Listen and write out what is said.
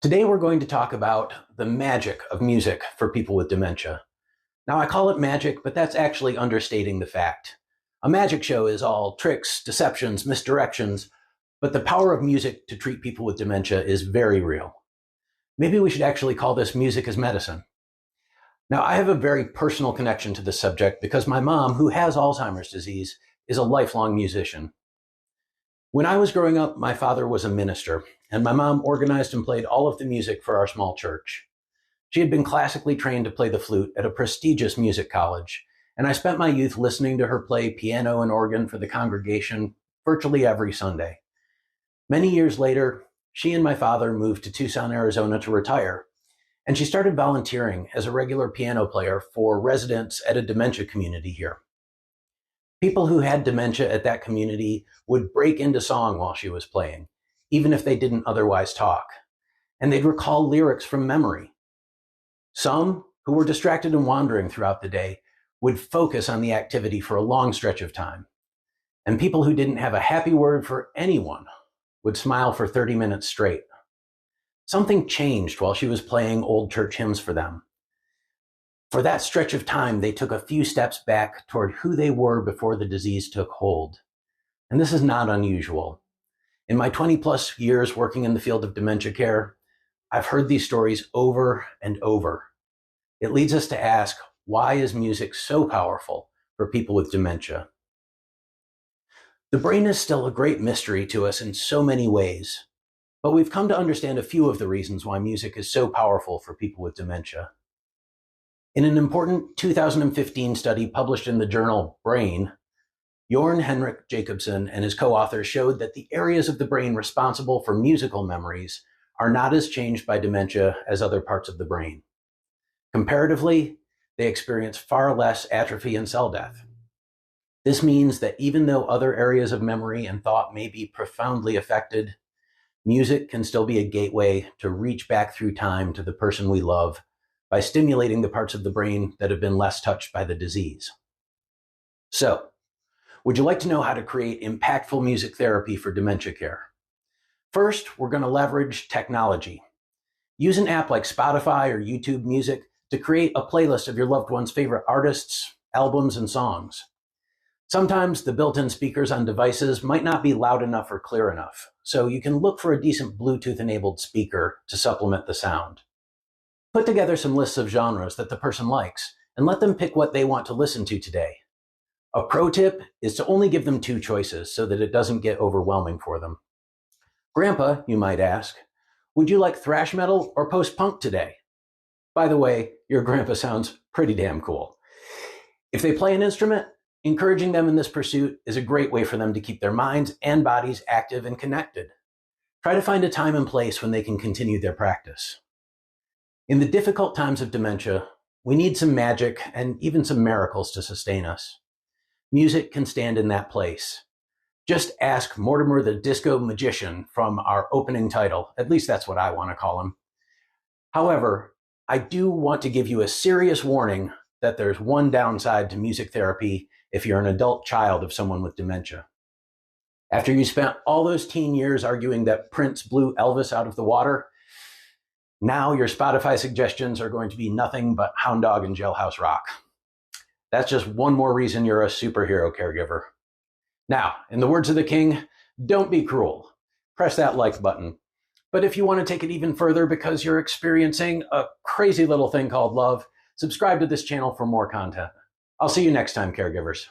Today we're going to talk about the magic of music for people with dementia. Now I call it magic, but that's actually understating the fact. A magic show is all tricks, deceptions, misdirections, but the power of music to treat people with dementia is very real. Maybe we should actually call this music as medicine. Now I have a very personal connection to this subject because my mom, who has Alzheimer's disease, is a lifelong musician. When I was growing up, my father was a minister, and my mom organized and played all of the music for our small church. She had been classically trained to play the flute at a prestigious music college, and I spent my youth listening to her play piano and organ for the congregation virtually every Sunday. Many years later, she and my father moved to Tucson, Arizona to retire, and she started volunteering as a regular piano player for residents at a dementia community here. People who had dementia at that community would break into song while she was playing, even if they didn't otherwise talk, and they'd recall lyrics from memory. Some, who were distracted and wandering throughout the day, would focus on the activity for a long stretch of time, and people who didn't have a happy word for anyone would smile for 30 minutes straight. Something changed while she was playing old church hymns for them. For that stretch of time, they took a few steps back toward who they were before the disease took hold. And this is not unusual. In my 20 plus years working in the field of dementia care, I've heard these stories over and over. It leads us to ask, why is music so powerful for people with dementia? The brain is still a great mystery to us in so many ways, but we've come to understand a few of the reasons why music is so powerful for people with dementia. In an important 2015 study published in the journal Brain, Jorn Henrik Jacobsen and his co-authors showed that the areas of the brain responsible for musical memories are not as changed by dementia as other parts of the brain. Comparatively, they experience far less atrophy and cell death. This means that even though other areas of memory and thought may be profoundly affected, music can still be a gateway to reach back through time to the person we love by stimulating the parts of the brain that have been less touched by the disease. So, would you like to know how to create impactful music therapy for dementia care? First, we're going to leverage technology. Use an app like Spotify or YouTube Music to create a playlist of your loved one's favorite artists, albums, and songs. Sometimes the built-in speakers on devices might not be loud enough or clear enough, so you can look for a decent Bluetooth-enabled speaker to supplement the sound. Put together some lists of genres that the person likes and let them pick what they want to listen to today. A pro tip is to only give them two choices so that it doesn't get overwhelming for them. Grandpa, you might ask, would you like thrash metal or post-punk today? By the way, your grandpa sounds pretty damn cool. If they play an instrument, encouraging them in this pursuit is a great way for them to keep their minds and bodies active and connected. Try to find a time and place when they can continue their practice. In the difficult times of dementia, we need some magic and even some miracles to sustain us. Music can stand in that place. Just ask Mortimer the Disco Magician from our opening title. At least that's what I want to call him. However, I do want to give you a serious warning that there's one downside to music therapy if you're an adult child of someone with dementia. After you spent all those teen years arguing that Prince blew Elvis out of the water, now your Spotify suggestions are going to be nothing but Hound Dog and Jailhouse Rock. That's just one more reason you're a superhero caregiver. Now, in the words of the king, don't be cruel. Press that like button. But if you want to take it even further because you're experiencing a crazy little thing called love, subscribe to this channel for more content. I'll see you next time, caregivers.